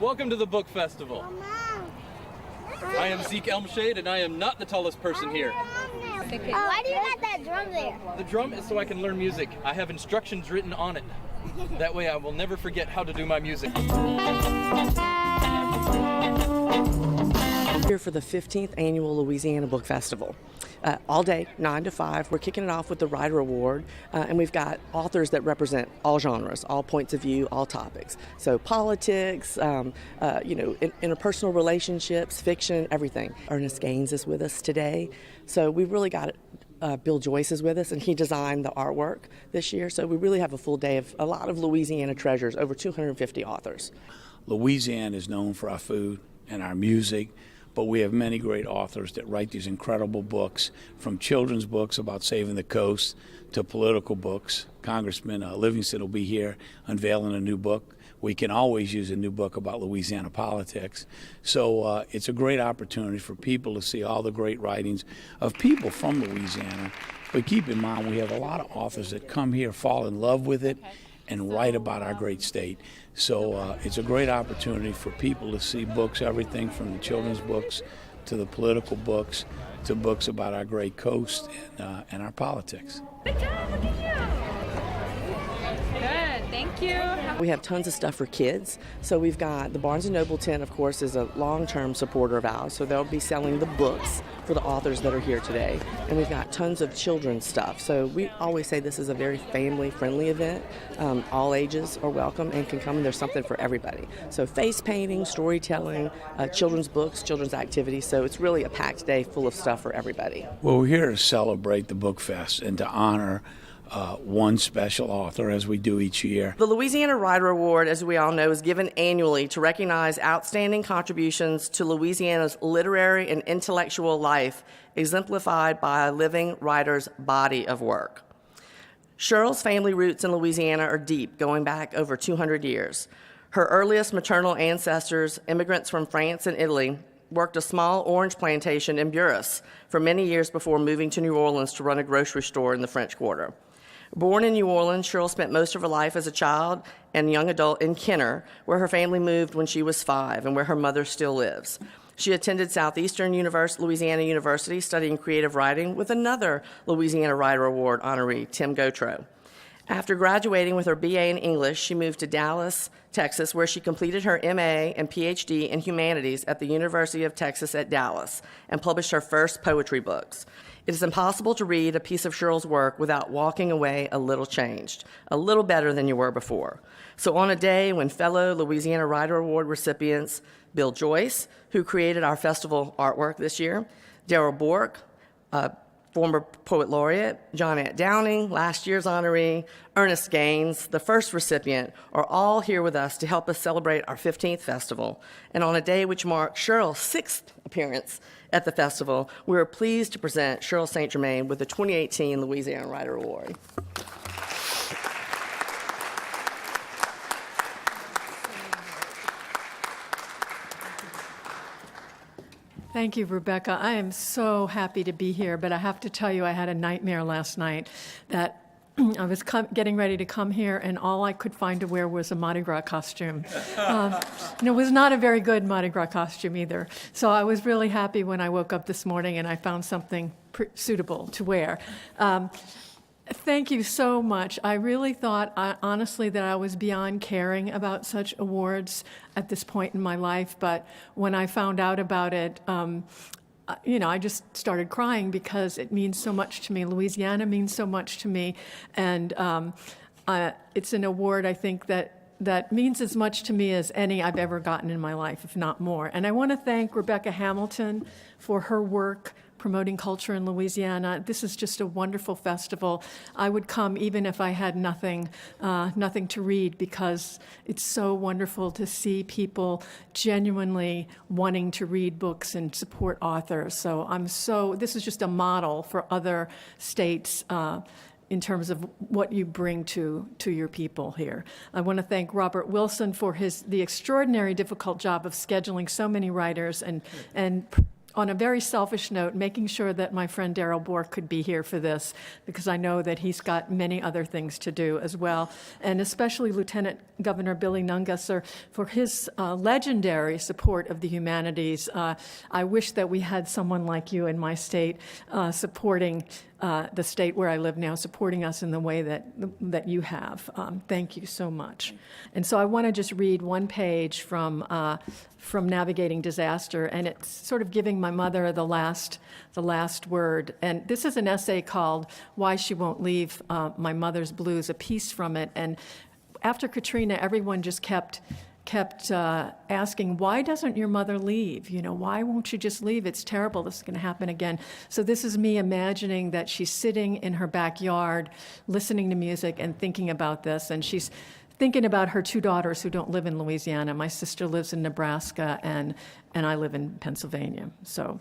Welcome to the book festival. I am Zeke Elmshade, and I am not the tallest person here. Why do you got that drum there? The drum is so I can learn music. I have instructions written on it. That way I will never forget how to do my music. Here for the 15th annual Louisiana Book Festival. All day, 9 to 5. We're kicking it off with the Writer Award, and we've got authors that represent all genres, all points of view, all topics. So politics, interpersonal relationships, fiction, everything. Ernest Gaines is with us today. So we've really got Bill Joyce is with us, and he designed the artwork this year. So we really have a full day of a lot of Louisiana treasures, over 250 authors. Louisiana is known for our food and our music, but we have many great authors that write these incredible books, from children's books about saving the coast to political books. Congressman Livingston will be here unveiling a new book. We can always use a new book about Louisiana politics. So it's a great opportunity for people to see all the great writings of people from Louisiana. But keep in mind, we have a lot of authors that come here, fall in love with it, and write about our great state. So it's a great opportunity for people to see books, everything from the children's books to the political books to books about our great coast and our politics. Good job, look at you. Good, thank you. We have tons of stuff for kids. So we've got the Barnes & Noble tent, of course, is a long-term supporter of ours. So they'll be selling the books for the authors that are here today. And we've got tons of children's stuff. So we always say this is a very family-friendly event. All ages are welcome and can come, and there's something for everybody. So face painting, storytelling, children's books, children's activities. So it's really a packed day full of stuff for everybody. Well, we're here to celebrate the Book Fest and to honor one special author, as we do each year. The Louisiana Writer Award, as we all know, is given annually to recognize outstanding contributions to Louisiana's literary and intellectual life, exemplified by a living writer's body of work. SHERYL's family roots in Louisiana are deep, going back over 200 years. Her earliest maternal ancestors, immigrants from France and Italy, worked a small orange plantation in Buras for many years before moving to New Orleans to run a grocery store in the French Quarter. Born in New Orleans, SHERYL spent most of her life as a child and young adult in Kenner, where her family moved when she was 5 and where her mother still lives. She attended Southeastern Louisiana University studying creative writing with another Louisiana Writer Award honoree, Tim Gautreaux. After graduating with her BA in English, she moved to Dallas, Texas, where she completed her MA and PhD in humanities at the University of Texas at Dallas and published her first poetry books. It is impossible to read a piece of SHERYL's work without walking away a little changed, a little better than you were before. So on a day when fellow Louisiana Writer Award recipients Bill Joyce, who created our festival artwork this year, Darrell Bork, former poet laureate, John Ant Downing, last year's honoree, Ernest Gaines, the first recipient, are all here with us to help us celebrate our 15th festival. And on a day which marks SHERYL's 6th appearance at the festival, we are pleased to present SHERYL St. Germain with the 2018 Louisiana Writer Award. Thank you, Rebecca. I am so happy to be here, but I have to tell you I had a nightmare last night that I was getting ready to come here, and all I could find to wear was a Mardi Gras costume. And it was not a very good Mardi Gras costume either. So I was really happy when I woke up this morning and I found something suitable to wear. Thank you so much. I really thought, honestly, that I was beyond caring about such awards at this point in my life, but when I found out about it, I just started crying because it means so much to me. Louisiana means so much to me, and it's an award, I think, that means as much to me as any I've ever gotten in my life, if not more. And I want to thank Rebecca Hamilton for her work promoting culture in Louisiana. This is just a wonderful festival. I would come even if I had nothing to read, because it's so wonderful to see people genuinely wanting to read books and support authors. So this is just a model for other states in terms of what you bring to your people here. I want to thank Robert Wilson for the extraordinary difficult job of scheduling so many writers and on a very selfish note, making sure that my friend Darrell Bork could be here for this, because I know that he's got many other things to do as well, and especially Lieutenant Governor Billy Nungesser for his legendary support of the humanities. I wish that we had someone like you in my state supporting the state where I live now, supporting us in the way that you have. Thank you so much. And so I want to just read one page from Navigating Disaster, and it's sort of giving my mother the last word. And this is an essay called Why She Won't Leave My Mother's Blues, a piece from it. And after Katrina, everyone just kept asking, why doesn't your mother leave? You know, why won't she just leave? It's terrible. This is going to happen again. So this is me imagining that she's sitting in her backyard, listening to music and thinking about this. And she's thinking about her two daughters who don't live in Louisiana. My sister lives in Nebraska, and I live in Pennsylvania. So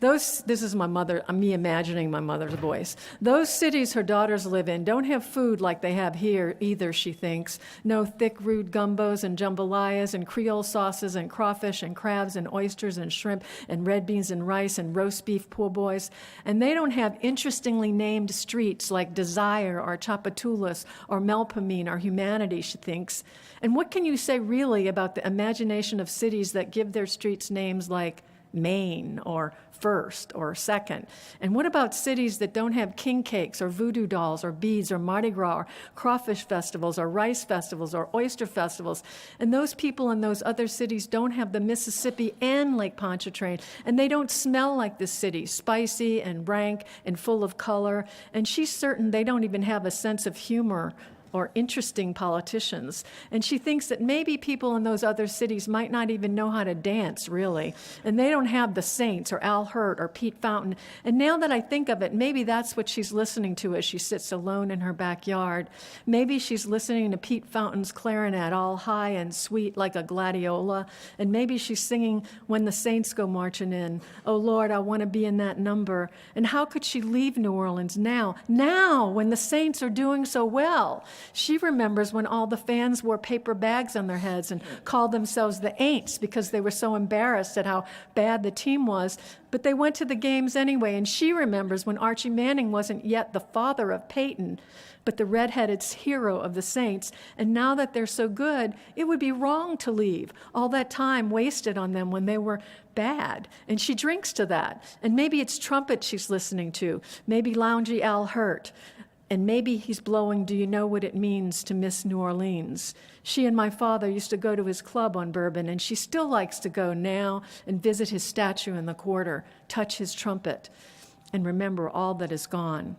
this is my mother, me imagining my mother's voice. Those cities her daughters live in don't have food like they have here either, she thinks. No thick, rude gumbos and jambalayas and Creole sauces and crawfish and crabs and oysters and shrimp and red beans and rice and roast beef po' boys. And they don't have interestingly named streets like Desire or Chapatulas or Melpomene or Humanity, she thinks. And what can you say really about the imagination of cities that give their streets names like Maine or First or Second? And what about cities that don't have king cakes or voodoo dolls or beads or Mardi Gras or crawfish festivals or rice festivals or oyster festivals? And those people in those other cities don't have the Mississippi and Lake Pontchartrain, and they don't smell like this city, spicy and rank and full of color. And she's certain they don't even have a sense of humor or interesting politicians. And she thinks that maybe people in those other cities might not even know how to dance, really. And they don't have the Saints or Al Hirt or Pete Fountain. And now that I think of it, maybe that's what she's listening to as she sits alone in her backyard. Maybe she's listening to Pete Fountain's clarinet, all high and sweet like a gladiola. And maybe she's singing When the Saints Go Marching In. Oh, Lord, I want to be in that number. And how could she leave New Orleans now when the Saints are doing so well? She remembers when all the fans wore paper bags on their heads and called themselves the Aints because they were so embarrassed at how bad the team was. But they went to the games anyway, and she remembers when Archie Manning wasn't yet the father of Peyton, but the redheaded hero of the Saints. And now that they're so good, it would be wrong to leave. All that time wasted on them when they were bad. And she drinks to that. And maybe it's trumpet she's listening to. Maybe loungy Al Hirt. And maybe he's blowing Do You Know What It Means to Miss New Orleans. She and my father used to go to his club on Bourbon, and she still likes to go now and visit his statue in the quarter, touch his trumpet, and remember all that is gone.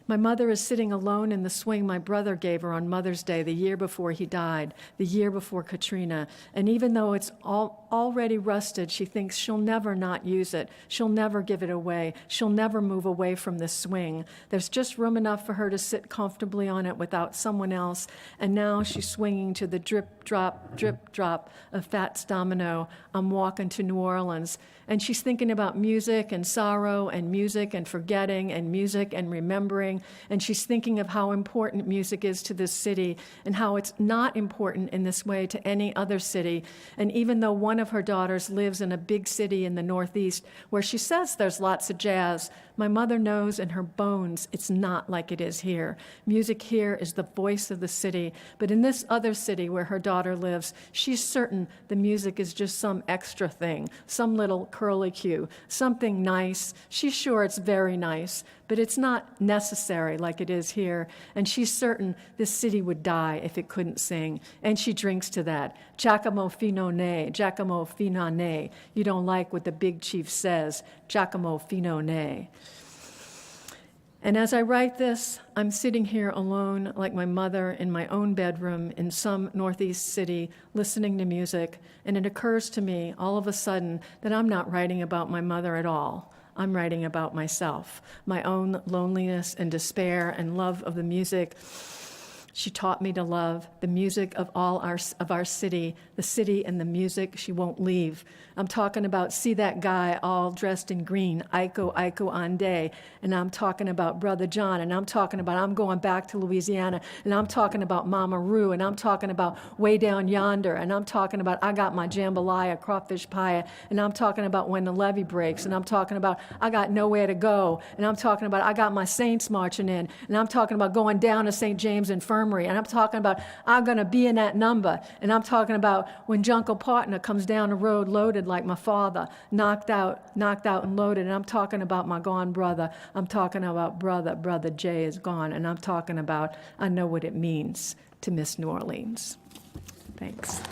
My mother is sitting alone in the swing my brother gave her on Mother's Day the year before he died, the year before Katrina. And even though it's already rusted, she thinks she'll never not use it. She'll never give it away. She'll never move away from this swing. There's just room enough for her to sit comfortably on it without someone else. And now she's swinging to the drip, drop of Fats Domino. I'm walking to New Orleans. And she's thinking about music and sorrow and music and forgetting and music and remembering. And she's thinking of how important music is to this city and how it's not important in this way to any other city. And even though one of her daughters lives in a big city in the Northeast where she says there's lots of jazz, my mother knows in her bones it's not like it is here. Music here is the voice of the city. But in this other city where her daughter lives, she's certain the music is just some extra thing, some little curlicue, something nice. She's sure it's very nice, but it's not necessary like it is here. And she's certain this city would die if it couldn't sing. And she drinks to that. Giacomo fino ne, Giacomo fino ne. You don't like what the big chief says. Giacomo fino ne. And as I write this, I'm sitting here alone like my mother in my own bedroom in some Northeast city listening to music, and it occurs to me all of a sudden that I'm not writing about my mother at all. I'm writing about myself, my own loneliness and despair and love of the music. She taught me to love the music of our city, the city and the music she won't leave. I'm talking about see that guy all dressed in green, Aiko Ande, and I'm talking about Brother John, and I'm talking about I'm going back to Louisiana, and I'm talking about Mama Roo, and I'm talking about way down yonder, and I'm talking about I got my jambalaya, crawfish pie, and I'm talking about when the levee breaks, and I'm talking about I got nowhere to go, and I'm talking about I got my saints marching in, and I'm talking about going down to St. James Infirmary, and I'm talking about I'm going to be in that number, and I'm talking about when Junko Partner comes down the road loaded like my father, knocked out and loaded, and I'm talking about my gone brother. I'm talking about brother Jay is gone, and I'm talking about I know what it means to miss New Orleans. Thanks.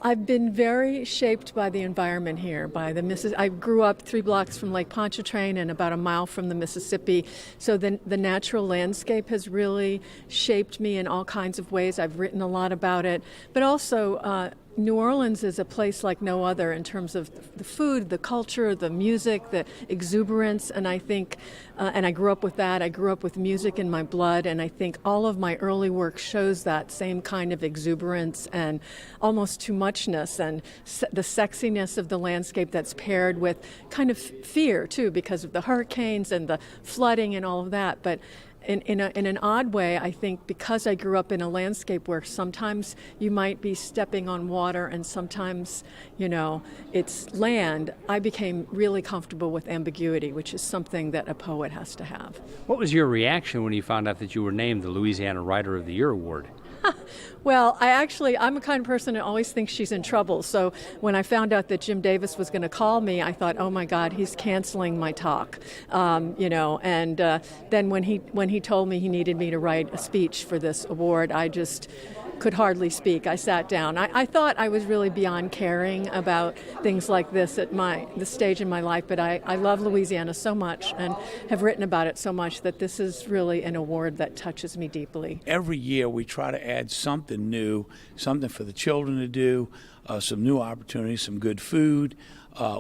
I've been very shaped by the environment here, I grew up 3 blocks from Lake Pontchartrain and about a mile from the Mississippi, so the natural landscape has really shaped me in all kinds of ways. I've written a lot about it, but also New Orleans is a place like no other in terms of the food, the culture, the music, the exuberance, and I think, and I grew up with that. I grew up with music in my blood, and I think all of my early work shows that same kind of exuberance and almost too muchness and the sexiness of the landscape that's paired with kind of fear, too, because of the hurricanes and the flooding and all of that. But in an odd way, I think because I grew up in a landscape where sometimes you might be stepping on water and sometimes, it's land, I became really comfortable with ambiguity, which is something that a poet has to have. What was your reaction when you found out that you were named the Louisiana Writer of the Year award? Well, I'm a kind of person that always thinks she's in trouble. So when I found out that Jim Davis was going to call me, I thought, oh my God, he's canceling my talk. And then when he told me he needed me to write a speech for this award, I just could hardly speak. I sat down. I thought I was really beyond caring about things like this at the stage in my life, but I love Louisiana so much and have written about it so much that this is really an award that touches me deeply. Every year we try to add something new, something for the children to do, some new opportunities, some good food.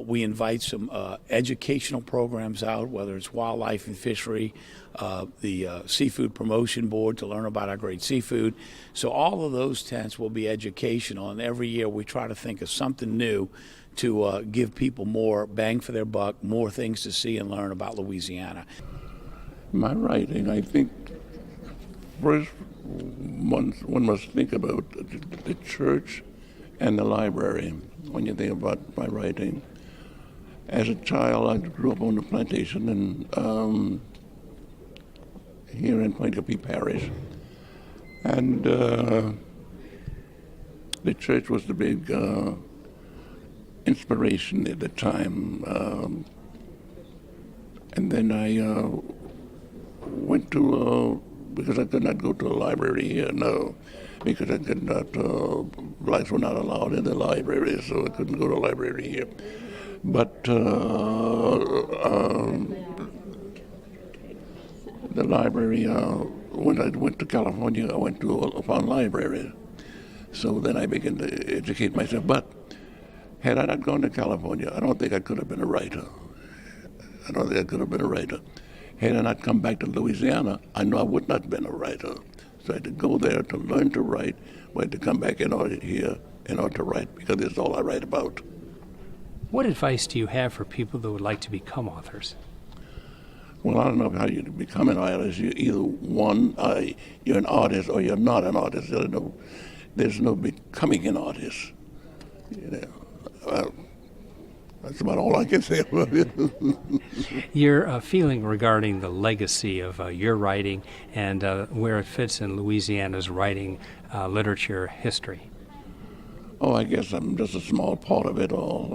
We invite some educational programs out, whether it's wildlife and fishery, the Seafood Promotion Board to learn about our great seafood. So all of those tents will be educational, and every year we try to think of something new to give people more bang for their buck, more things to see and learn about Louisiana. My writing, I think, first one must think about the church and the library when you think about my writing. As a child, I grew up on the plantation and here in Plainview Parish. And the church was the big inspiration at the time. And then I went to, because I could not go to a library here, no, because I could not, blacks were not allowed in the library, so I couldn't go to a library here. But the library, when I went to California, I went to a fun library. So then I began to educate myself. But had I not gone to California, I don't think I could have been a writer. Had I not come back to Louisiana, I know I would not have been a writer. So I had to go there to learn to write, but I had to come back in order to write, because that's all I write about. What advice do you have for people that would like to become authors? Well, I don't know how you become an artist. You're either one, you're an artist, or you're not an artist. There's no becoming an artist. That's about all I can say about it. Your feeling regarding the legacy of your writing and where it fits in Louisiana's writing literature history? Oh, I guess I'm just a small part of it all.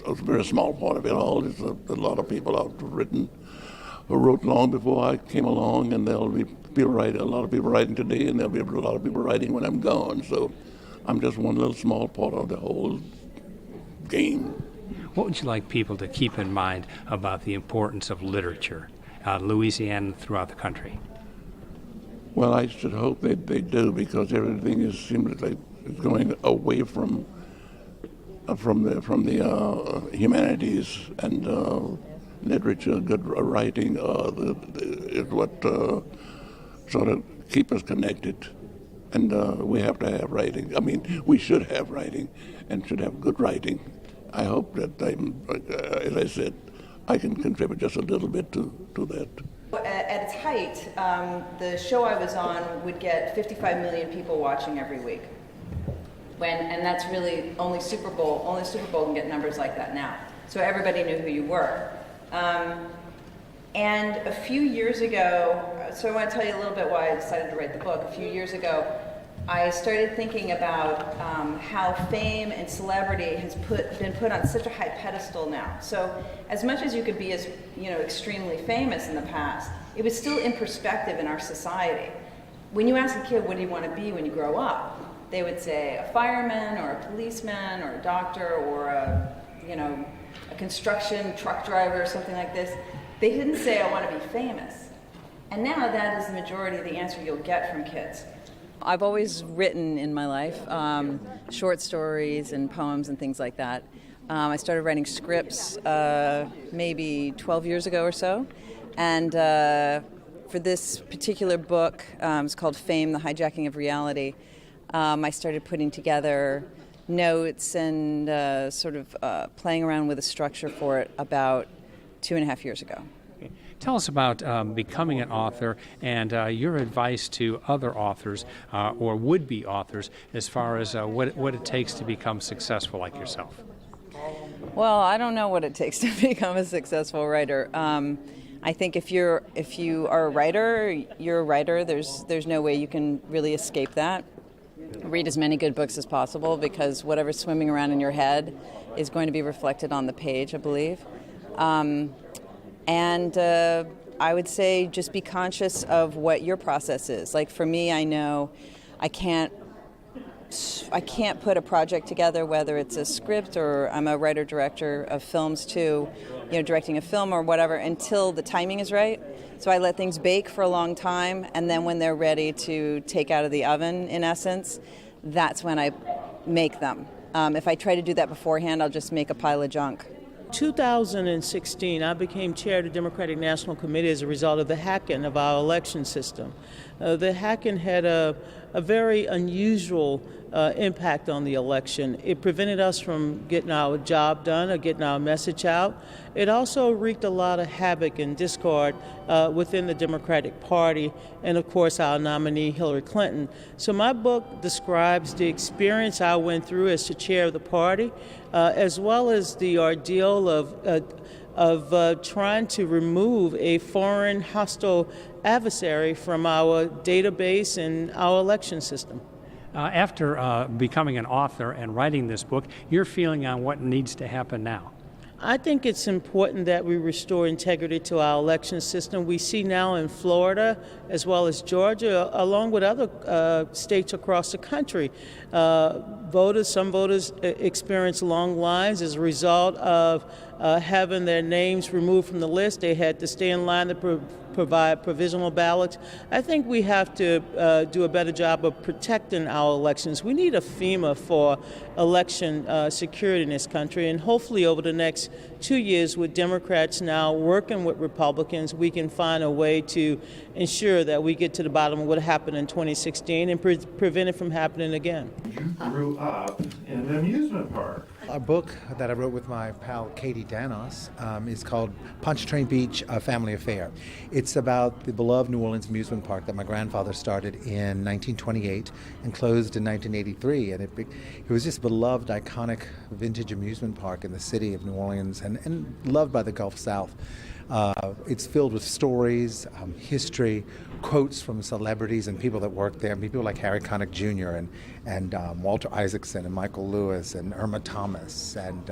A very small part of it all. There's a lot of people out who wrote long before I came along, and there'll be people writing, a lot of people writing today, and there'll be a lot of people writing when I'm gone. So I'm just one little small part of the whole game. What would you like people to keep in mind about the importance of literature, Louisiana and throughout the country? Well, I should hope they do, because everything seems like it's going away from the humanities, and literature, good writing is what sort of keep us connected. And we have to have writing. I mean, we should have writing and should have good writing. I hope that, as I said, I can contribute just a little bit to that. At its height, the show I was on would get 55 million people watching every week. And that's really only Super Bowl can get numbers like that now. So everybody knew who you were. And a few years ago, so I want to tell you a little bit why I decided to write the book. A few years ago, I started thinking about how fame and celebrity has been put on such a high pedestal now. So as much as you could be as extremely famous in the past, it was still in perspective in our society. When you ask a kid, what do you want to be when you grow up? They would say a fireman or a policeman or a doctor or a construction truck driver or something like this. They didn't say, I want to be famous. And now that is the majority of the answer you'll get from kids. I've always written in my life, short stories and poems and things like that. I started writing scripts maybe 12 years ago or so. And for this particular book, it's called Fame, The Hijacking of Reality, I started putting together notes and sort of playing around with a structure for it about 2.5 years ago. Tell us about becoming an author and your advice to other authors or would-be authors as far as what it takes to become successful like yourself. Well, I don't know what it takes to become a successful writer. I think if you are a writer, you're a writer. There's no way you can really escape that. Read as many good books as possible because whatever's swimming around in your head is going to be reflected on the page, I believe. And I would say just be conscious of what your process is. Like for me, I know I can't put a project together, whether it's a script or I'm a writer-director of films too, directing a film or whatever, until the timing is right. So I let things bake for a long time, and then when they're ready to take out of the oven, in essence, that's when I make them. If I try to do that beforehand, I'll just make a pile of junk. 2016, I became chair of the Democratic National Committee as a result of the hacking of our election system. The hacking had a very unusual impact on the election. It prevented us from getting our job done or getting our message out. It also wreaked a lot of havoc and discord within the Democratic Party and, of course, our nominee, Hillary Clinton. So my book describes the experience I went through as the chair of the party, as well as the ordeal of trying to remove a foreign hostile adversary from our database and our election system. After becoming an author and writing this book, your feeling on what needs to happen now? I think it's important that we restore integrity to our election system. We see now in Florida, as well as Georgia, along with other states across the country, some voters experience long lines as a result of having their names removed from the list. They had to stay in line to provide provisional ballots. I think we have to do a better job of protecting our elections. We need a FEMA for election security in this country, and hopefully over the next 2 years, with Democrats now working with Republicans, we can find a way to ensure that we get to the bottom of what happened in 2016 and prevent it from happening again. You grew up in an amusement park. A book that I wrote with my pal Katie Danos is called Pontchartrain Beach, A Family Affair. It's about the beloved New Orleans amusement park that my grandfather started in 1928 and closed in 1983. And it was just a beloved, iconic, vintage amusement park in the city of New Orleans and loved by the Gulf South. It's filled with stories, history, quotes from celebrities and people that work there. People like Harry Connick Jr. and Walter Isaacson and Michael Lewis and Irma Thomas. And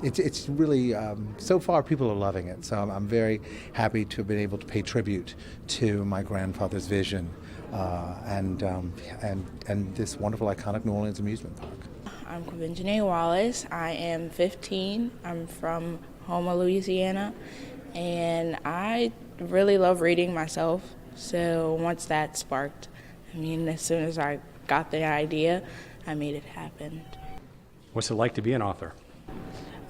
it's really, so far people are loving it. So I'm very happy to have been able to pay tribute to my grandfather's vision and this wonderful, iconic New Orleans amusement park. I'm Janae Wallace. I am 15. I'm from Houma, Louisiana. And I really love reading myself, so once that sparked, as soon as I got the idea, I made it happen. What's it like to be an author?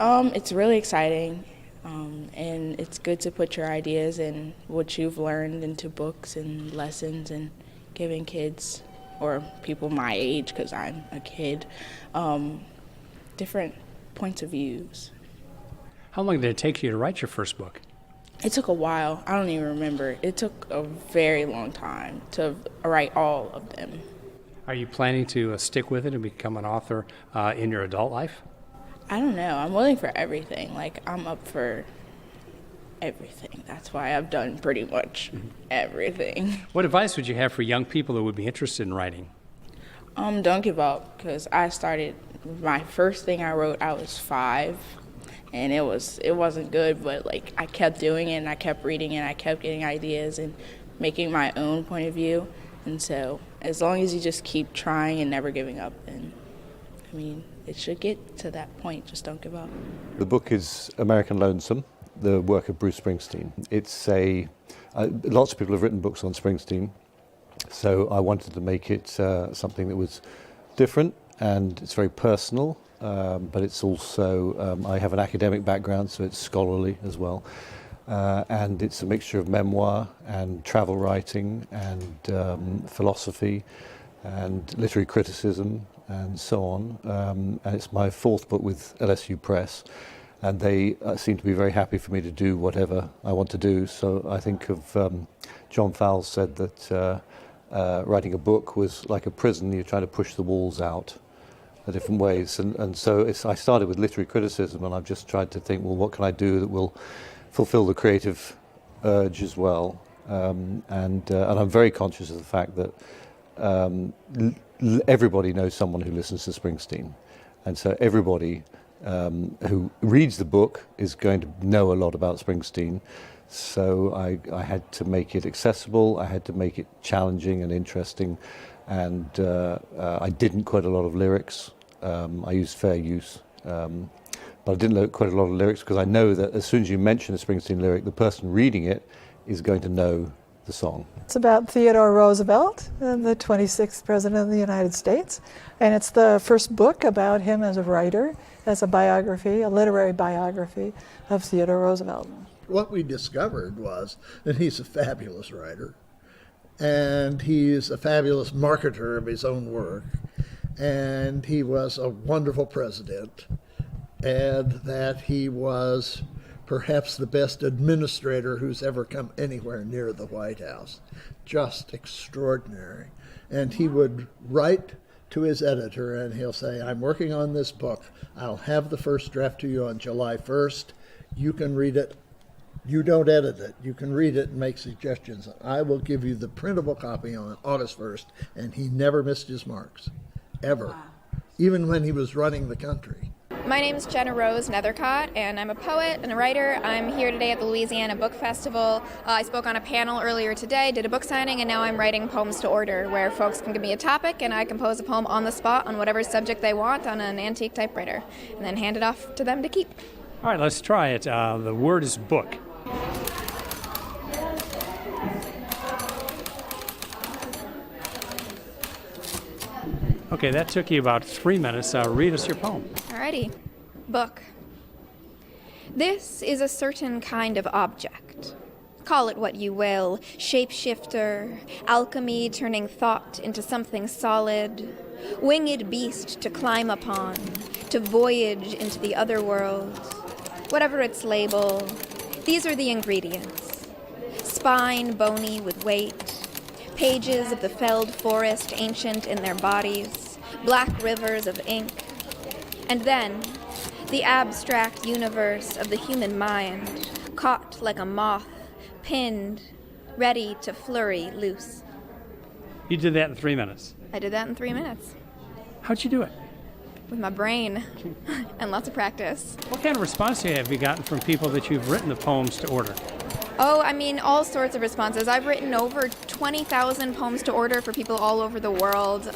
It's really exciting. And it's good to put your ideas and what you've learned into books and lessons and giving kids or people my age, because I'm a kid, different points of views. How long did it take you to write your first book? It took a while. I don't even remember. It took a very long time to write all of them. Are you planning to stick with it and become an author in your adult life? I don't know. I'm willing for everything. Like, I'm up for everything. That's why I've done pretty much everything. What advice would you have for young people that would be interested in writing? Don't give up, because I started, my first thing I wrote, I was 5, and it wasn't good, but like I kept doing it and I kept reading and I kept getting ideas and making my own point of view. And so as long as you just keep trying and never giving up, then I mean, it should get to that point. Just don't give up. The book is American Lonesome, the work of Bruce Springsteen. It's lots of people have written books on Springsteen, so I wanted to make it something that was different, and it's very personal, but it's also, I have an academic background, so it's scholarly as well. And it's a mixture of memoir and travel writing and philosophy and literary criticism and so on. And it's my 4th book with LSU Press, and they seem to be very happy for me to do whatever I want to do. So I think of John Fowles said that writing a book was like a prison. You're trying to push the walls out in different ways. And so I started with literary criticism, and I've just tried to think, well, what can I do that will fulfill the creative urge as well. And I'm very conscious of the fact that everybody knows someone who listens to Springsteen. And so everybody who reads the book is going to know a lot about Springsteen. So I had to make it accessible, I had to make it challenging and interesting, and I didn't quote a lot of lyrics. I used fair use. But I didn't quote a lot of lyrics because I know that as soon as you mention a Springsteen lyric, the person reading it is going to know the song. It's about Theodore Roosevelt, the 26th President of the United States, and it's the first book about him as a writer, as a biography, a literary biography of Theodore Roosevelt. What we discovered was that he's a fabulous writer, and he's a fabulous marketer of his own work, and he was a wonderful president, and that he was perhaps the best administrator who's ever come anywhere near the White House. Just extraordinary. And he would write to his editor and he'll say, I'm working on this book. I'll have the first draft to you on July 1st. You can read it. You don't edit it. You can read it and make suggestions. I will give you the printable copy on August 1st. And he never missed his marks, ever, wow. Even when he was running the country. My name is Jenna Rose Nethercott, and I'm a poet and a writer. I'm here today at the Louisiana Book Festival. I spoke on a panel earlier today, did a book signing, and now I'm writing poems to order, where folks can give me a topic and I compose a poem on the spot on whatever subject they want on an antique typewriter, and then hand it off to them to keep. All right, let's try it. The word is book. Okay, that took you about 3 minutes. Read us your poem. Alrighty. Book. This is a certain kind of object. Call it what you will. Shapeshifter, alchemy turning thought into something solid, winged beast to climb upon, to voyage into the other world. Whatever its label, these are the ingredients. Spine bony with weight, pages of the felled forest ancient in their bodies, black rivers of ink, and then the abstract universe of the human mind, caught like a moth, pinned, ready to flurry loose. You did that in 3 minutes. I did that in 3 minutes. How'd you do it? With my brain and lots of practice. What kind of response have you gotten from people that you've written the poems to order? Oh, I mean, all sorts of responses. I've written over 20,000 poems to order for people all over the world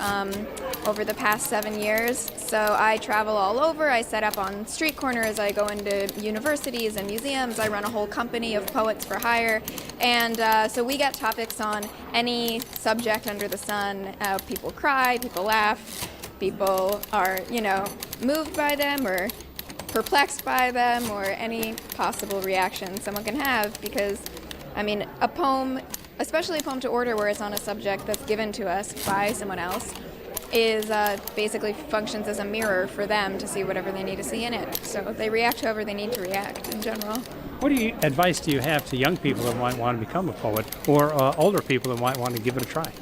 over the past 7 years. So I travel all over. I set up on street corners. I go into universities and museums. I run a whole company of poets for hire. And so we get topics on any subject under the sun. People cry, people laugh, people are, moved by them or perplexed by them or any possible reaction someone can have, because, I mean, a poem, especially a poem to order where it's on a subject that's given to us by someone else, is basically functions as a mirror for them to see whatever they need to see in it. So they react however they need to react in general. What advice do you have to young people that might want to become a poet, or older people that might want to give it a try?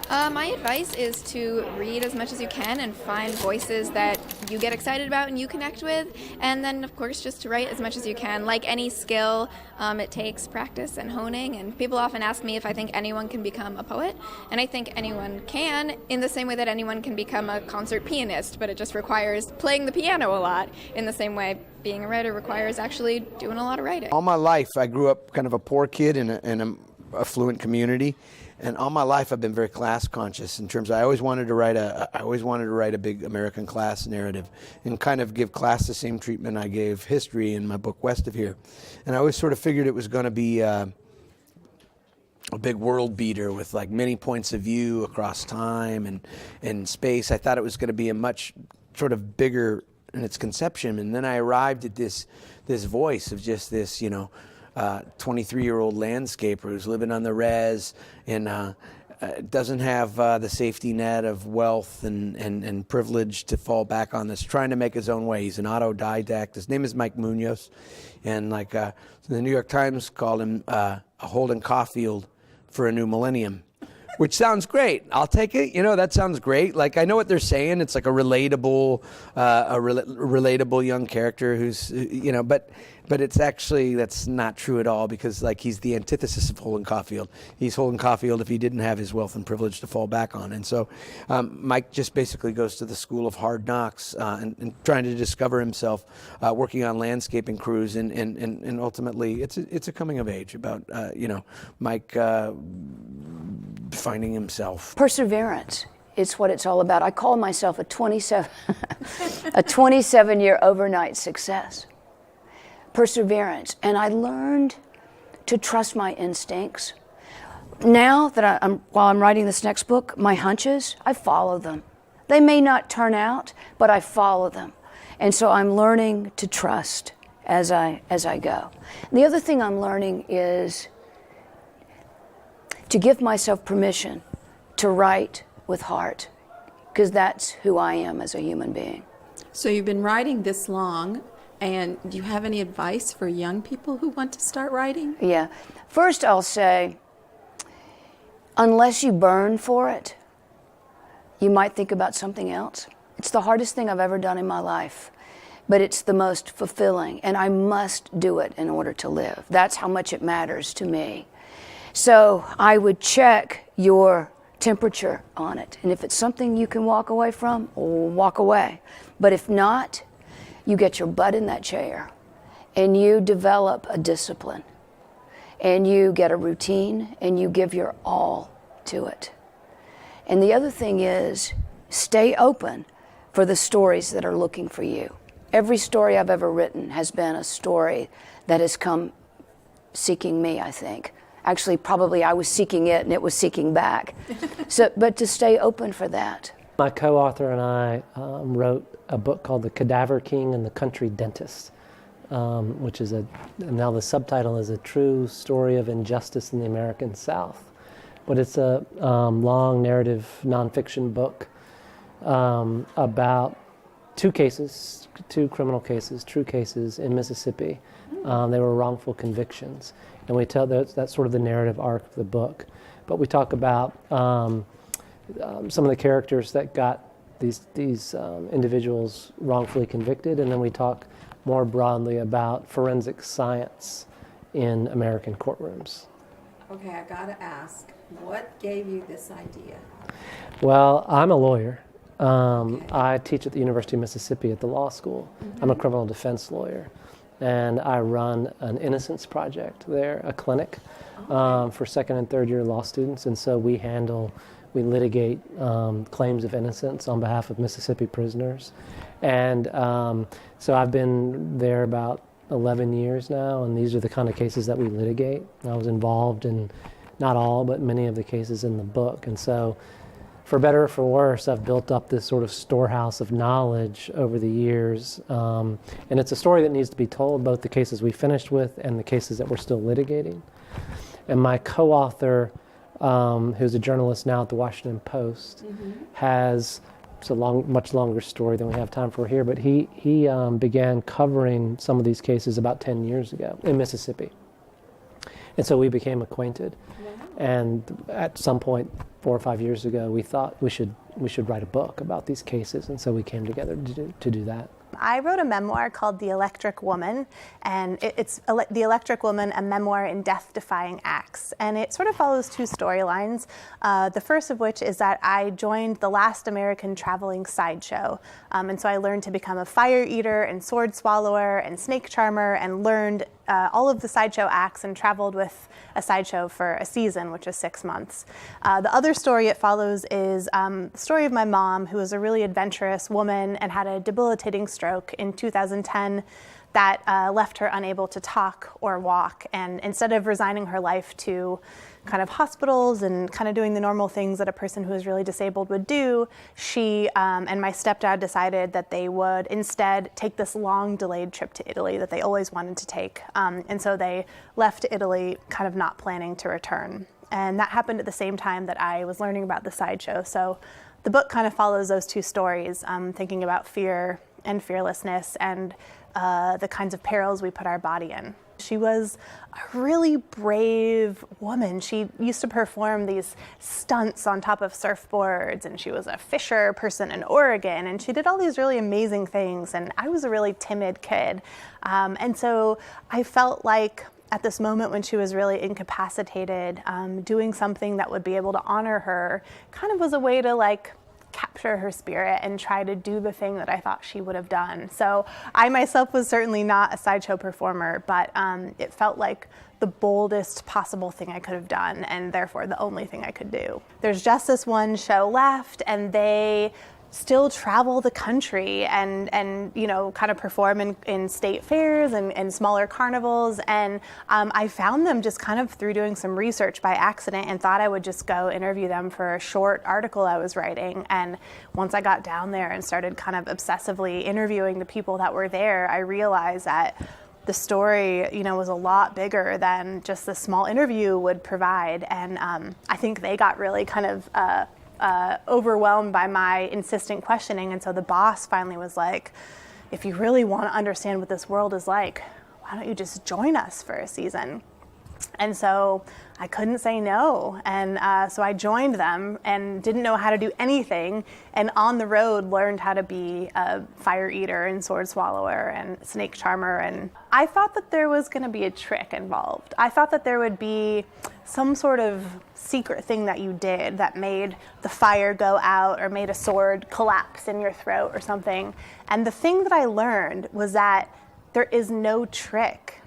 My advice is to read as much as you can and find voices that you get excited about and you connect with, and then of course just to write as much as you can. Like any skill, it takes practice and honing, and people often ask me if I think anyone can become a poet, and I think anyone can, in the same way that anyone can become a concert pianist, but it just requires playing the piano a lot. In the same way, being a writer requires actually doing a lot of writing. All my life I grew up kind of a poor kid in an affluent community. And all my life I've been very class conscious in terms of I always wanted to write a big American class narrative and kind of give class the same treatment I gave history in my book West of Here. And I always sort of figured it was going to be a big world beater with like many points of view across time and space. I thought it was going to be a much sort of bigger in its conception. And then I arrived at this voice of just this, 23-year-old landscaper who's living on the res and doesn't have the safety net of wealth and privilege to fall back on this, trying to make his own way. He's an autodidact. His name is Mike Munoz. And the New York Times called him a Holden Caulfield for a new millennium. Which sounds great. I'll take it. That sounds great. Like, I know what they're saying. It's like a relatable young character who's, but it's actually, that's not true at all, because like he's the antithesis of Holden Caulfield. He's Holden Caulfield if he didn't have his wealth and privilege to fall back on. And so Mike just basically goes to the school of hard knocks and trying to discover himself, working on landscaping crews, and ultimately it's a coming of age about, Mike finding himself. Perseverance. It's what it's all about. I call myself a 27-year overnight success. Perseverance. And I learned to trust my instincts. Now that while I'm writing this next book, my hunches, I follow them. They may not turn out, but I follow them. And so I'm learning to trust as I go. And the other thing I'm learning is to give myself permission to write with heart, because that's who I am as a human being. So you've been writing this long, and do you have any advice for young people who want to start writing? Yeah. First, I'll say, unless you burn for it, you might think about something else. It's the hardest thing I've ever done in my life, but it's the most fulfilling, and I must do it in order to live. That's how much it matters to me. So I would check your temperature on it. And if it's something you can walk away from, walk away. But if not, you get your butt in that chair and you develop a discipline and you get a routine and you give your all to it. And the other thing is, stay open for the stories that are looking for you. Every story I've ever written has been a story that has come seeking me, I think. Actually, probably I was seeking it and it was seeking back. But to stay open for that. My co-author and I wrote a book called The Cadaver King and the Country Dentist, which is now the subtitle is A True Story of Injustice in the American South. But it's a long narrative nonfiction book about two criminal cases, true cases in Mississippi. They were wrongful convictions. And we tell that's sort of the narrative arc of the book. But we talk about some of the characters that got these individuals wrongfully convicted, and then we talk more broadly about forensic science in American courtrooms. Okay, I gotta ask, what gave you this idea? Well, I'm a lawyer. I teach at the University of Mississippi at the law school. Mm-hmm. I'm a criminal defense lawyer. And I run an innocence project there, a clinic for second and third year law students. And so we litigate claims of innocence on behalf of Mississippi prisoners. And so I've been there about 11 years now, and these are the kind of cases that we litigate. I was involved in not all, but many of the cases in the book. And so for better or for worse, I've built up this sort of storehouse of knowledge over the years. And it's a story that needs to be told, both the cases we finished with and the cases that we're still litigating. And my co-author, who's a journalist now at the Washington Post, has, it's a much longer story than we have time for here, but he began covering some of these cases about 10 years ago in Mississippi. And so we became acquainted. And at some point, 4 or 5 years ago, we thought we should write a book about these cases, and so we came together to do that. I wrote a memoir called The Electric Woman, and it's The Electric Woman, a memoir in death-defying acts. And it sort of follows two storylines, the first of which is that I joined the last American traveling sideshow. And so I learned to become a fire eater and sword swallower and snake charmer, and learned all of the sideshow acts and traveled with a sideshow for a season, which is 6 months. The other story it follows is the story of my mom, who was a really adventurous woman and had a debilitating stroke in 2010 that left her unable to talk or walk. And instead of resigning her life to kind of hospitals and kind of doing the normal things that a person who is really disabled would do, she and my stepdad decided that they would instead take this long delayed trip to Italy that they always wanted to take. And so they left Italy kind of not planning to return. And that happened at the same time that I was learning about the sideshow. So the book kind of follows those two stories, thinking about fear and fearlessness and the kinds of perils we put our body in. She was a really brave woman. She used to perform these stunts on top of surfboards, and she was a fisher person in Oregon, and she did all these really amazing things, and I was a really timid kid. And so I felt like at this moment when she was really incapacitated, doing something that would be able to honor her kind of was a way to like capture her spirit and try to do the thing that I thought she would have done. So I myself was certainly not a sideshow performer, but it felt like the boldest possible thing I could have done, and therefore the only thing I could do. There's just this one show left, and they still travel the country and you know, kind of perform in state fairs and smaller carnivals. And I found them just kind of through doing some research by accident, and thought I would just go interview them for a short article I was writing. And once I got down there and started kind of obsessively interviewing the people that were there, I realized that the story, you know, was a lot bigger than just this small interview would provide. And I think they got really kind of overwhelmed by my insistent questioning. And so the boss finally was like, if you really want to understand what this world is like, why don't you just join us for a season? And so I couldn't say no. And so I joined them and didn't know how to do anything. And on the road learned how to be a fire eater and sword swallower and snake charmer. And I thought that there was going to be a trick involved. I thought that there would be some sort of secret thing that you did that made the fire go out or made a sword collapse in your throat or something. And the thing that I learned was that there is no trick.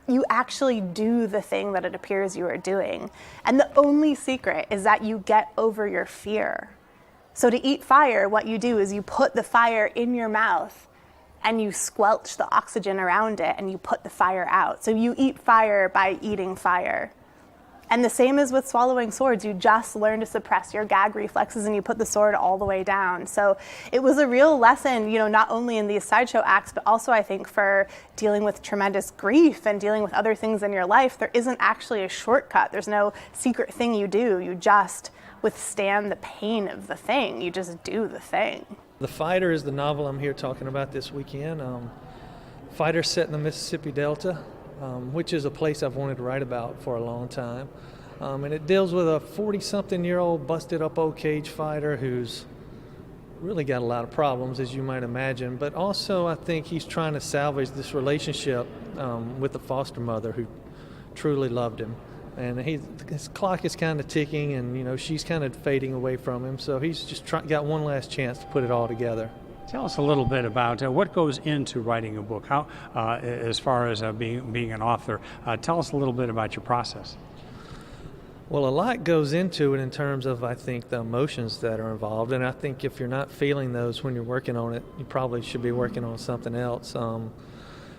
You actually do the thing that it appears you are doing. And the only secret is that you get over your fear. So to eat fire, what you do is you put the fire in your mouth and you squelch the oxygen around it and you put the fire out. So you eat fire by eating fire. And the same is with swallowing swords. You just learn to suppress your gag reflexes and you put the sword all the way down. So it was a real lesson, you know, not only in these sideshow acts, but also I think for dealing with tremendous grief and dealing with other things in your life. There isn't actually a shortcut. There's no secret thing you do. You just withstand the pain of the thing. You just do the thing. The Fighter is the novel I'm here talking about this weekend. Fighter set in the Mississippi Delta. Which is a place I've wanted to write about for a long time. And it deals with a 40-something-year-old busted-up old cage fighter who's really got a lot of problems, as you might imagine, but also I think he's trying to salvage this relationship with the foster mother who truly loved him. And his clock is kind of ticking, and you know she's kind of fading away from him, so he's just got one last chance to put it all together. Tell us a little bit about what goes into writing a book. How, as far as being an author, tell us a little bit about your process. Well, a lot goes into it in terms of, I think, the emotions that are involved. And I think if you're not feeling those when you're working on it, you probably should be working on something else.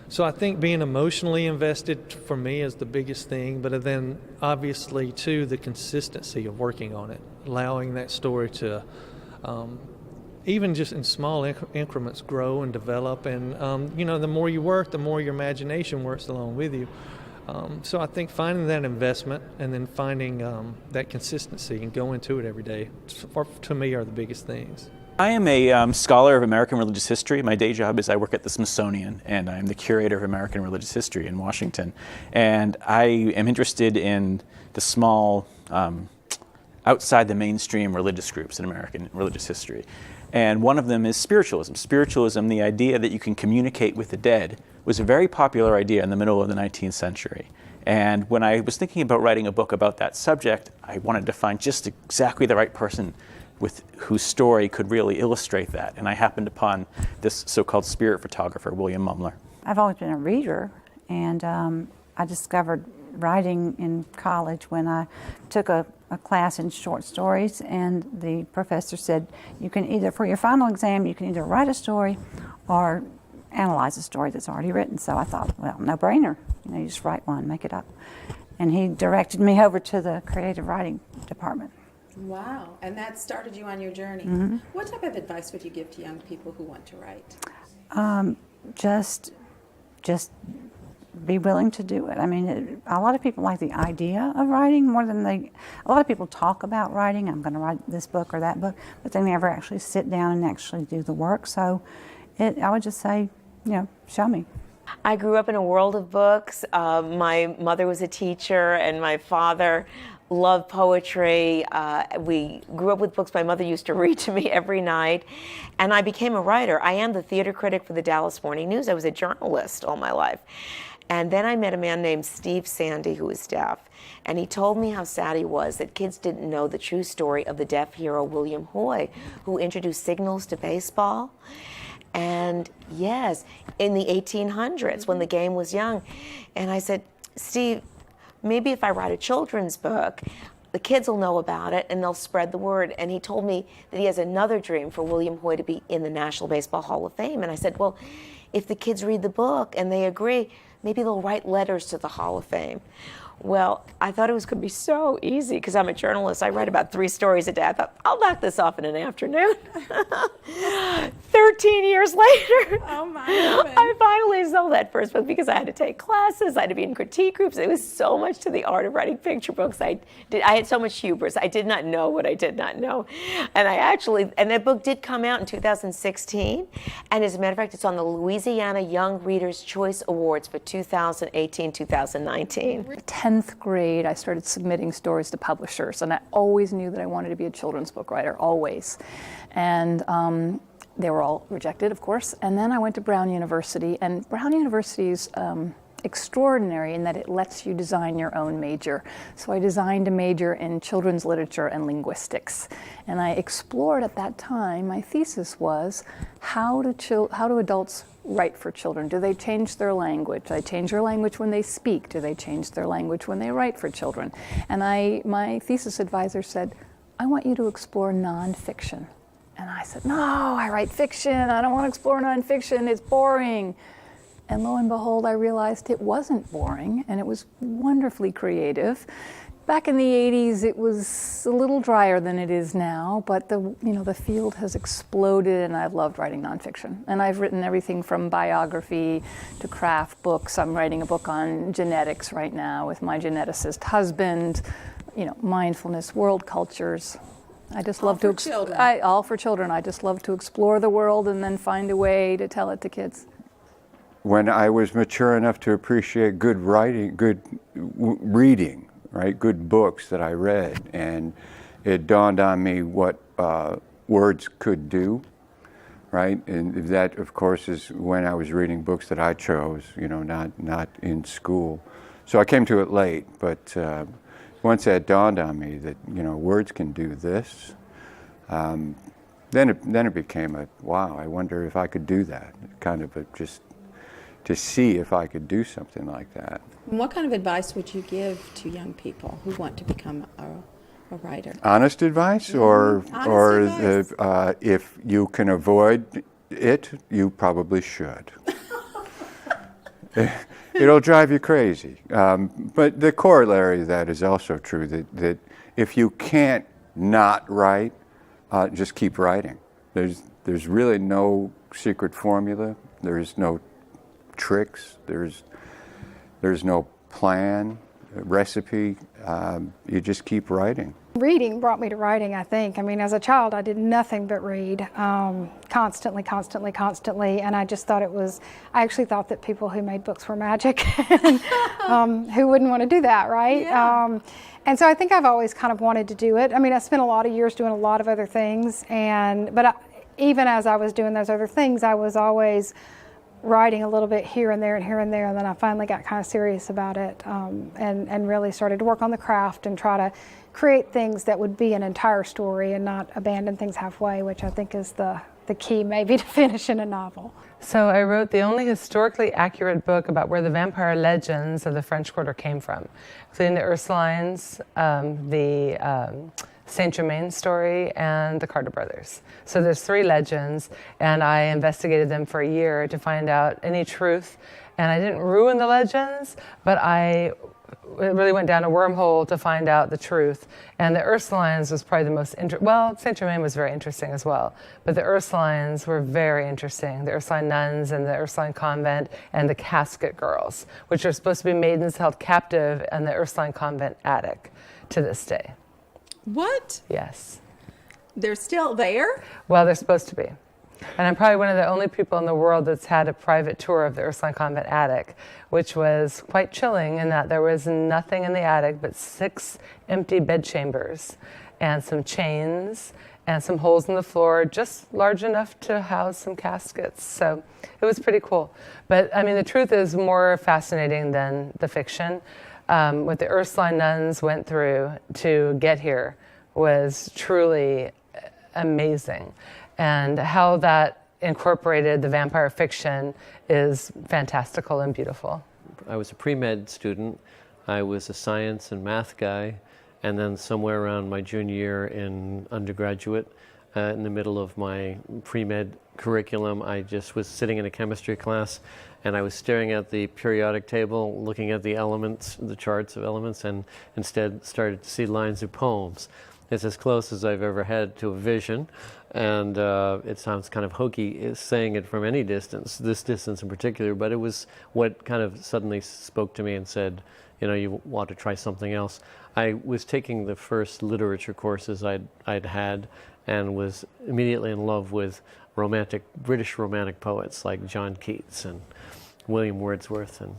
So I think being emotionally invested for me is the biggest thing, but then obviously too the consistency of working on it, allowing that story to even just in small increments grow and develop. And the more you work, the more your imagination works along with you. So I think finding that investment and then finding that consistency and going to it every day, to me, are the biggest things. I am a scholar of American religious history. My day job is I work at the Smithsonian, and I'm the curator of American religious history in Washington. And I am interested in the small, outside the mainstream religious groups in American religious history. And one of them is spiritualism. Spiritualism, the idea that you can communicate with the dead, was a very popular idea in the middle of the 19th century. And when I was thinking about writing a book about that subject, I wanted to find just exactly the right person with whose story could really illustrate that. And I happened upon this so-called spirit photographer, William Mumler. I've always been a reader, and I discovered writing in college when I took a class in short stories, and the professor said, you can either, for your final exam, you can either write a story or analyze a story that's already written. So I thought, well, no brainer. You just write one, make it up. And he directed me over to the creative writing department. Wow, and that started you on your journey. Mm-hmm. What type of advice would you give to young people who want to write? Just be willing to do it. I mean, a lot of people like the idea of writing more than a lot of people talk about writing. I'm going to write this book or that book, but they never actually sit down and actually do the work. So I would just say, show me. I grew up in a world of books. My mother was a teacher, and my father loved poetry. We grew up with books my mother used to read to me every night, and I became a writer. I am the theater critic for the Dallas Morning News. I was a journalist all my life. And then I met a man named Steve Sandy, who was deaf, and he told me how sad he was that kids didn't know the true story of the deaf hero William Hoy, who introduced signals to baseball. And yes, in the 1800s, when the game was young. And I said, Steve, maybe if I write a children's book, the kids will know about it and they'll spread the word. And he told me that he has another dream for William Hoy to be in the National Baseball Hall of Fame. And I said, well, if the kids read the book and they agree, maybe they'll write letters to the Hall of Fame. Well, I thought it was going to be so easy because I'm a journalist. I write about 3 stories a day. I thought, I'll knock this off in an afternoon. 13 years later, I finally sold that first book because I had to take classes. I had to be in critique groups. It was so much to the art of writing picture books. I had so much hubris. I did not know what I did not know. And that book did come out in 2016. And as a matter of fact, it's on the Louisiana Young Readers' Choice Awards for 2018-2019. 10th grade, I started submitting stories to publishers, and I always knew that I wanted to be a children's book writer, always. And they were all rejected, of course. And then I went to Brown University, and Brown University is extraordinary in that it lets you design your own major. So I designed a major in children's literature and linguistics. And I explored at that time, my thesis was, how do adults write for children? Do they change their language? Do they change their language when they speak? Do they change their language when they write for children? And my thesis advisor said, I want you to explore nonfiction. And I said, no, I write fiction. I don't want to explore nonfiction. It's boring. And lo and behold, I realized it wasn't boring, and it was wonderfully creative. Back in the 80s, it was a little drier than it is now, but the field has exploded, and I've loved writing nonfiction. And I've written everything from biography to craft books. I'm writing a book on genetics right now with my geneticist husband, mindfulness, world cultures. I just love to all for children. I just love to explore the world and then find a way to tell it to kids. When I was mature enough to appreciate good writing, good reading, right, good books that I read, and it dawned on me what words could do, right, and that, of course, is when I was reading books that I chose, not in school. So I came to it late, but once that dawned on me that words can do this, then it became a wow. I wonder if I could do that, kind of just to see if I could do something like that. And what kind of advice would you give to young people who want to become a writer? Honest advice, or if you can avoid it, you probably should. It'll drive you crazy. But the corollary of that is also true, that if you can't not write, just keep writing. There's really no secret formula. There's no tricks. There's no plan, recipe. You just keep writing. Reading brought me to writing, I think. I mean, as a child, I did nothing but read constantly, and I just thought I actually thought that people who made books were magic, and who wouldn't want to do that, right? Yeah. And so I think I've always kind of wanted to do it. I mean, I spent a lot of years doing a lot of other things, even as I was doing those other things, I was always writing a little bit here and there, and then I finally got kind of serious about it, and really started to work on the craft and try to create things that would be an entire story and not abandon things halfway, which I think is the key maybe to finishing a novel. So I wrote the only historically accurate book about where the vampire legends of the French Quarter came from, including the Ursulines, the Saint Germain story, and the Carter brothers. So there's 3 legends, and I investigated them for a year to find out any truth. And I didn't ruin the legends, but it really went down a wormhole to find out the truth. And the Ursulines was probably the most Saint Germain was very interesting as well, but the Ursulines were very interesting. The Ursuline nuns and the Ursuline convent and the casket girls, which are supposed to be maidens held captive in the Ursuline convent attic to this day. What? Yes. They're still there? Well, they're supposed to be. And I'm probably one of the only people in the world that's had a private tour of the Ursuline convent attic, which was quite chilling in that there was nothing in the attic but 6 empty bedchambers and some chains and some holes in the floor, just large enough to house some caskets. So it was pretty cool. But I mean, the truth is more fascinating than the fiction. What the Ursuline nuns went through to get here was truly amazing. And how that incorporated the vampire fiction is fantastical and beautiful. I was a pre-med student. I was a science and math guy. And then somewhere around my junior year in undergraduate, in the middle of my pre-med curriculum, I just was sitting in a chemistry class, and I was staring at the periodic table, looking at the elements, the charts of elements, and instead started to see lines of poems. It's as close as I've ever had to a vision, and it sounds kind of hokey saying it from any distance, this distance in particular, but it was what kind of suddenly spoke to me and said, you know, you want to try something else. I was taking the first literature courses I'd had and was immediately in love with British romantic poets like John Keats and William Wordsworth and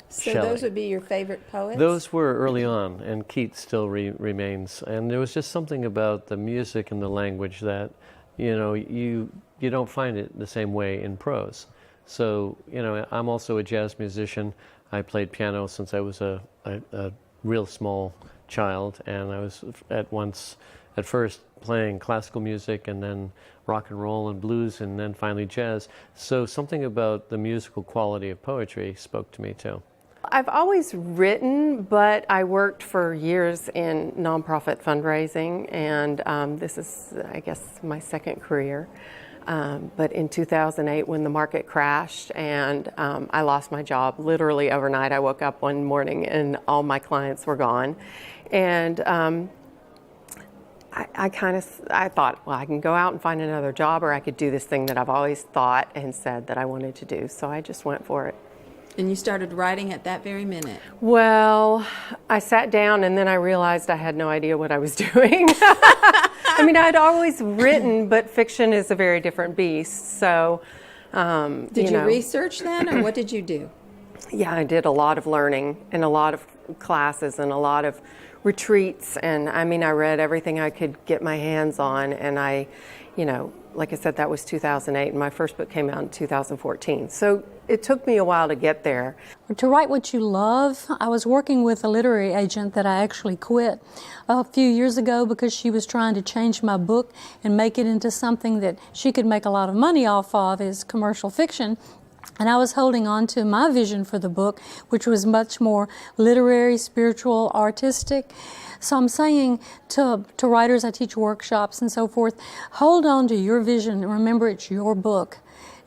So Shelley. those would be your favorite poets? Those were early on, and Keats still remains. And there was just something about the music and the language that, you know, you don't find it the same way in prose. So, you know, I'm also a jazz musician. I played piano since I was a real small child, and I was at first playing classical music and then rock and roll and blues and then finally jazz. So something about the musical quality of poetry spoke to me too. I've always written, but I worked for years in nonprofit fundraising, and this is, I guess, my second career. But in 2008, when the market crashed and I lost my job literally overnight, I woke up one morning and all my clients were gone. And I thought, well, I can go out and find another job, or I could do this thing that I've always thought and said that I wanted to do. So I just went for it. And you started writing at that very minute? Well, I sat down and then I realized I had no idea what I was doing. I mean, I'd always written, but fiction is a very different beast. So, Did you research then, or what did you do? Yeah, I did a lot of learning and a lot of classes and a lot of retreats. And I mean, I read everything I could get my hands on. And I, you know, like I said, that was 2008, and my first book came out in 2014. So it took me a while to get there. To write what you love, I was working with a literary agent that I actually quit a few years ago because she was trying to change my book and make it into something that she could make a lot of money off of as commercial fiction. And I was holding on to my vision for the book, which was much more literary, spiritual, artistic. So I'm saying to writers, I teach workshops and so forth, hold on to your vision and remember it's your book.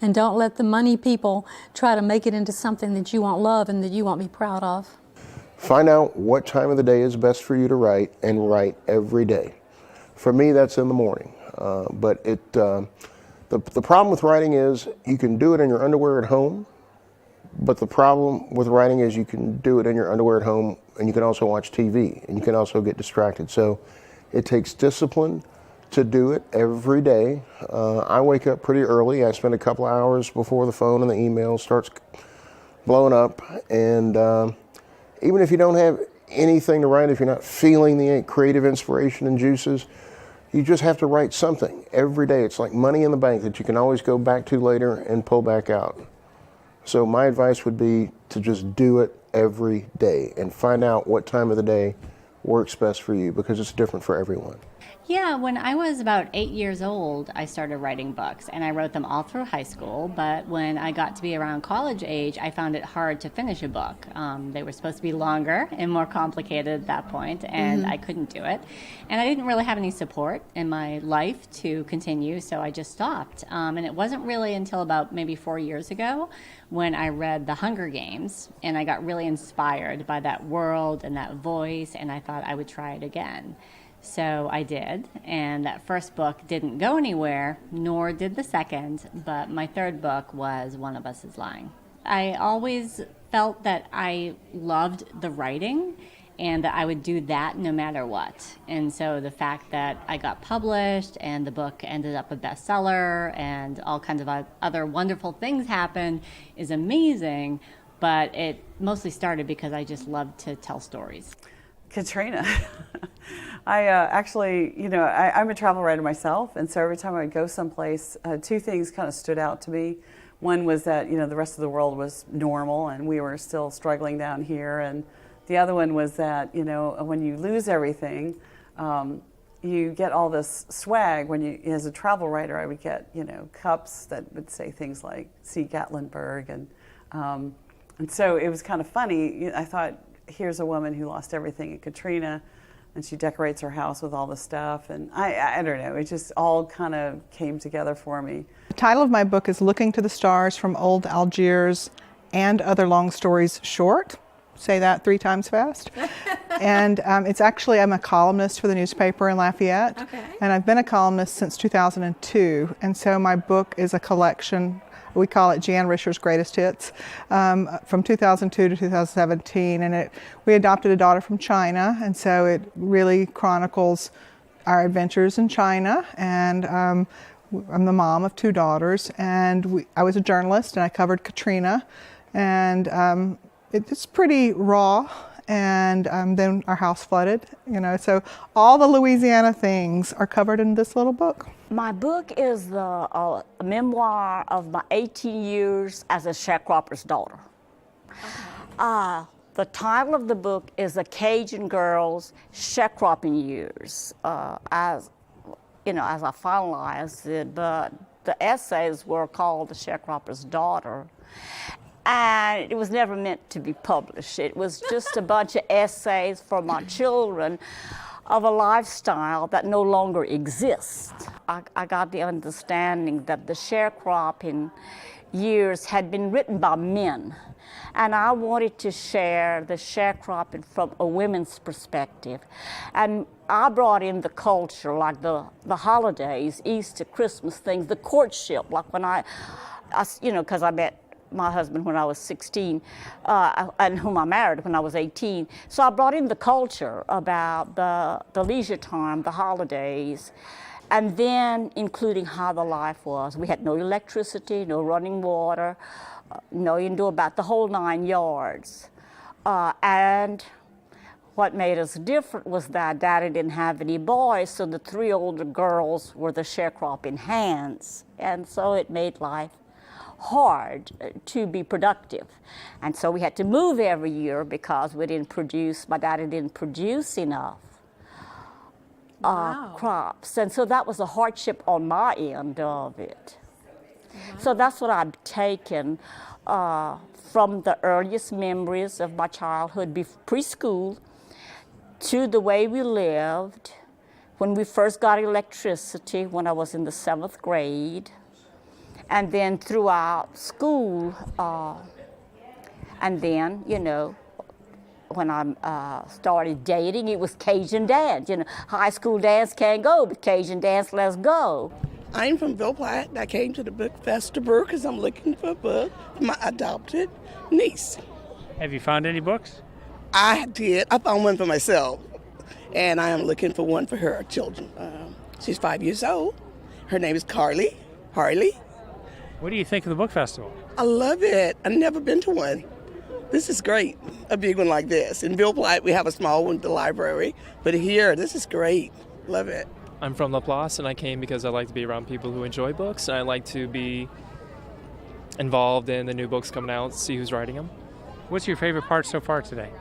And don't let the money people try to make it into something that you won't love and that you won't be proud of. Find out what time of the day is best for you to write, and write every day. For me, that's in the morning. But the problem with writing is you can do it in your underwear at home, but the problem with writing is you can do it in your underwear at home and you can also watch TV and you can also get distracted. So it takes discipline to do it every day. I wake up pretty early. I spend a couple hours before the phone and the email starts blowing up. And even if you don't have anything to write, if you're not feeling the creative inspiration and juices, you just have to write something every day. It's like money in the bank that you can always go back to later and pull back out. So my advice would be to just do it every day and find out what time of the day works best for you, because it's different for everyone. Yeah, when I was about 8 years old, I started writing books, and I wrote them all through high school. But when I got to be around college age, I found it hard to finish a book. They were supposed to be longer and more complicated at that point, and I couldn't do it. And I didn't really have any support in my life to continue, so I just stopped. And it wasn't really until about maybe 4 years ago when I read The Hunger Games, and I got really inspired by that world and that voice, and I thought I would try it again. So I did, and that first book didn't go anywhere, nor did the second, but my third book was One of Us is Lying. I always felt that I loved the writing and that I would do that no matter what. And so the fact that I got published and the book ended up a bestseller and all kinds of other wonderful things happened is amazing, but it mostly started because I just loved to tell stories. Katrina. I'm a travel writer myself, and so every time I would go someplace, two things kind of stood out to me. One was that, the rest of the world was normal and we were still struggling down here, and the other one was that, when you lose everything, you get all this swag. As a travel writer, I would get, cups that would say things like, see Gatlinburg, and so it was kind of funny. I thought, here's a woman who lost everything at Katrina, and she decorates her house with all the stuff, and I don't know, it just all kind of came together for me. The title of my book is Looking to the Stars from Old Algiers and Other Long Stories Short. Say that 3 times fast. And it's actually, I'm a columnist for the newspaper in Lafayette, and I've been a columnist since 2002, and so my book is a collection. We call it Jan Rischer's Greatest Hits, from 2002 to 2017. And we adopted a daughter from China, and so it really chronicles our adventures in China. And I'm the mom of 2 daughters, and I was a journalist, and I covered Katrina. And it's pretty raw. And then our house flooded, so all the Louisiana things are covered in this little book. My book is a memoir of my 18 years as a sharecropper's daughter. The title of the book is A Cajun Girl's Sharecropping Years. As I finalized it, but the essays were called The Sharecropper's Daughter. And it was never meant to be published. It was just a bunch of essays for my children of a lifestyle that no longer exists. I got the understanding that the sharecropping years had been written by men, and I wanted to share the sharecropping from a women's perspective. And I brought in the culture, like the holidays, Easter, Christmas things, the courtship, like when because I met my husband when I was 16, and whom I married when I was 18. So I brought in the culture about the leisure time, the holidays, and then including how the life was. We had no electricity, no running water, about the whole 9 yards. And what made us different was that Daddy didn't have any boys, so the 3 older girls were the sharecropping hands. And so it made life hard to be productive. And so we had to move every year because my daddy didn't produce enough crops. And so that was a hardship on my end of it. So that's what I've taken from the earliest memories of my childhood, preschool, to the way we lived when we first got electricity when I was in the 7th grade, and then throughout school, and then, you know, when I started dating, it was Cajun dance. You know, high school dance can't go, but Cajun dance, let's go. I'm from Ville Platte. I came to the book festival because I'm looking for a book for my adopted niece. Have you found any books? I did. I found one for myself, and I am looking for one for her children. She's 5 years old. Her name is Harley. What do you think of the book festival? I love it. I've never been to one. This is great, a big one like this. In Ville Platte, we have a small one at the library, but here, this is great. Love it. I'm from Laplace, and I came because I like to be around people who enjoy books. I like to be involved in the new books coming out, see who's writing them. What's your favorite part so far today?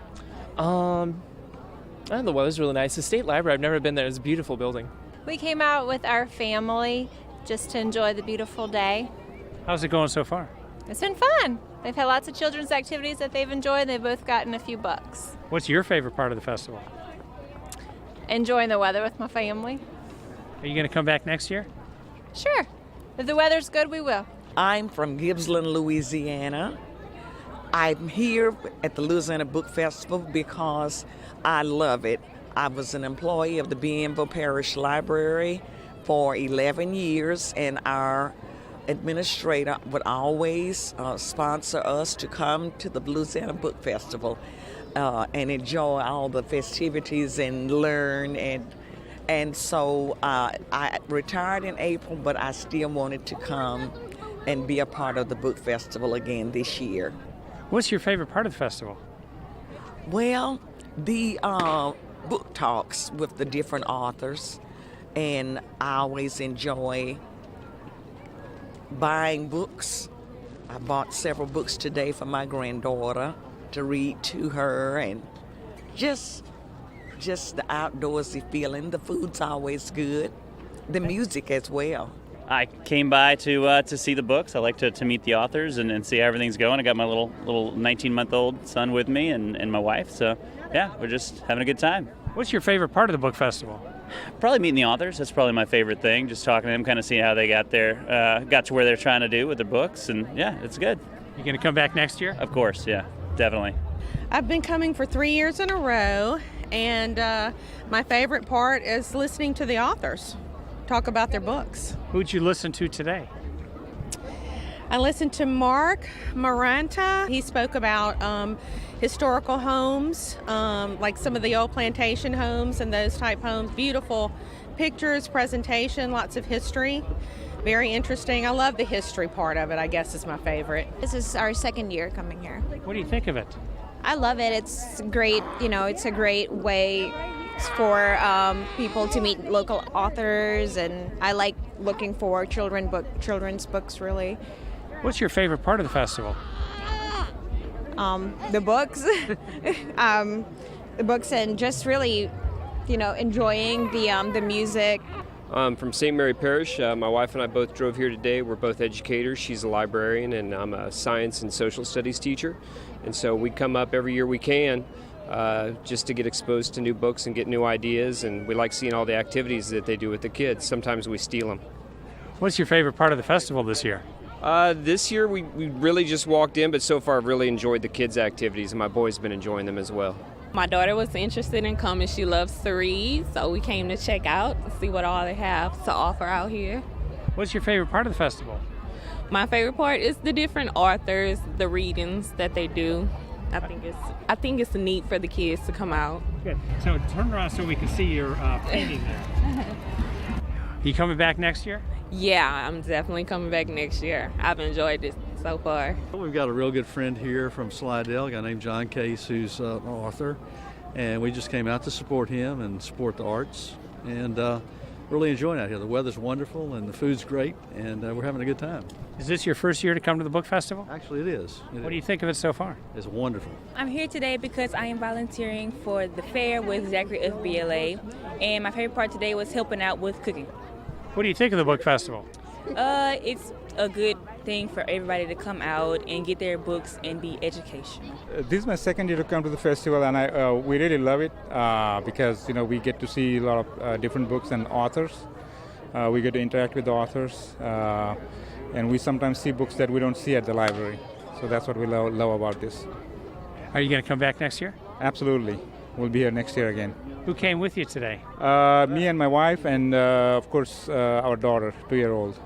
The weather's really nice. The State Library, I've never been there. It's a beautiful building. We came out with our family just to enjoy the beautiful day. How's it going so far? It's been fun. They've had lots of children's activities that they've enjoyed. They've both gotten a few books. What's your favorite part of the festival? Enjoying the weather with my family. Are you going to come back next year? Sure. If the weather's good, we will. I'm from Gibbsland, Louisiana. I'm here at the Louisiana Book Festival because I love it. I was an employee of the Bienville Parish Library for 11 years, and our administrator would always sponsor us to come to the Louisiana Book Festival and enjoy all the festivities and learn. And so I retired in April, but I still wanted to come and be a part of the book festival again this year. What's your favorite part of the festival? Well, the book talks with the different authors, and I always enjoy buying books. I bought several books today for my granddaughter to read to her, and just the outdoorsy feeling. The food's always good. The music as well. I came by to see the books. I like to meet the authors and see how everything's going. I got my little 19-month-old son with me and my wife. So yeah, we're just having a good time. What's your favorite part of the book festival? Probably meeting the authors. That's probably my favorite thing. Just talking to them, kind of seeing how they got to where they're trying to do with their books. And yeah, it's good. You going to come back next year? Of course, yeah, definitely. I've been coming for 3 years in a row, and my favorite part is listening to the authors talk about their books. Who'd you listen to today? I listened to Mark Maranta. He spoke about historical homes, like some of the old plantation homes and those type homes. Beautiful pictures, presentation, lots of history. Very interesting. I love the history part of it, I guess is my favorite. This is our second year coming here. What do you think of it? I love it. It's great. It's a great way for people to meet local authors, and I like looking for children's books, really. What's your favorite part of the festival? The books. The books, and just really, enjoying the music. I'm from St. Mary Parish. My wife and I both drove here today. We're both educators. She's a librarian, and I'm a science and social studies teacher. And so we come up every year we can just to get exposed to new books and get new ideas. And we like seeing all the activities that they do with the kids. Sometimes we steal them. What's your favorite part of the festival this year? This year we really just walked in, but so far I've really enjoyed the kids' activities, and my boy's been enjoying them as well. My daughter was interested in coming. She loves to read, so we came to check out, see what all they have to offer out here. What's your favorite part of the festival? My favorite part is the different authors, the readings that they do. I think it's neat for the kids to come out. Good. So turn around so we can see your painting there. You coming back next year? Yeah, I'm definitely coming back next year. I've enjoyed it so far. We've got a real good friend here from Slidell, a guy named John Case, who's an author, and we just came out to support him and support the arts, and really enjoying it out here. The weather's wonderful and the food's great, and we're having a good time. Is this your first year to come to the book festival? Actually, it is. What do you think of it so far? It's wonderful. I'm here today because I am volunteering for the fair with Zachary of BLA, and my favorite part today was helping out with cooking. What do you think of the book festival? It's a good thing for everybody to come out and get their books and be educational. This is my second year to come to the festival, and we really love it because we get to see a lot of different books and authors. We get to interact with the authors, and we sometimes see books that we don't see at the library. So that's what we love about this. Are you going to come back next year? Absolutely. We'll be here next year again. Who came with you today? Me and my wife, and of course our daughter, 2-year-old.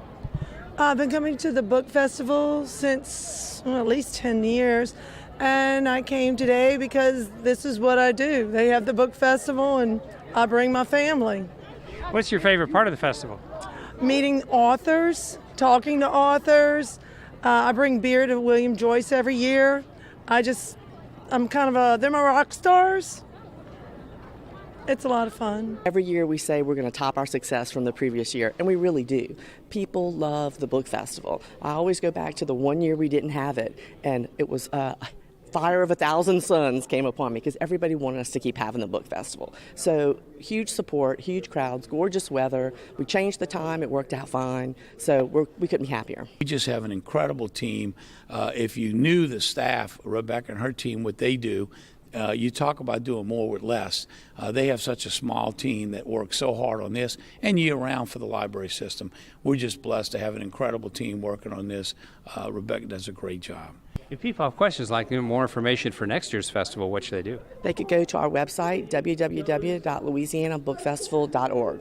I've been coming to the book festival since at least 10 years, and I came today because this is what I do. They have the book festival, and I bring my family. What's your favorite part of the festival? Meeting authors, talking to authors. I bring beer to William Joyce every year. I'm kind of they're my rock stars. It's a lot of fun. Every year we say we're going to top our success from the previous year, and we really do. People love the book festival. I always go back to the one year we didn't have it, and it was fire of 1,000 suns came upon me because everybody wanted us to keep having the book festival. So huge support, huge crowds, gorgeous weather. We changed the time, it worked out fine. So we couldn't be happier. We just have an incredible team. If you knew the staff, Rebecca and her team, what they do, you talk about doing more with less. They have such a small team that works so hard on this and year-round for the library system. We're just blessed to have an incredible team working on this. Rebecca does a great job. If people have questions like more information for next year's festival, what should they do? They could go to our website, www.louisianabookfestival.org.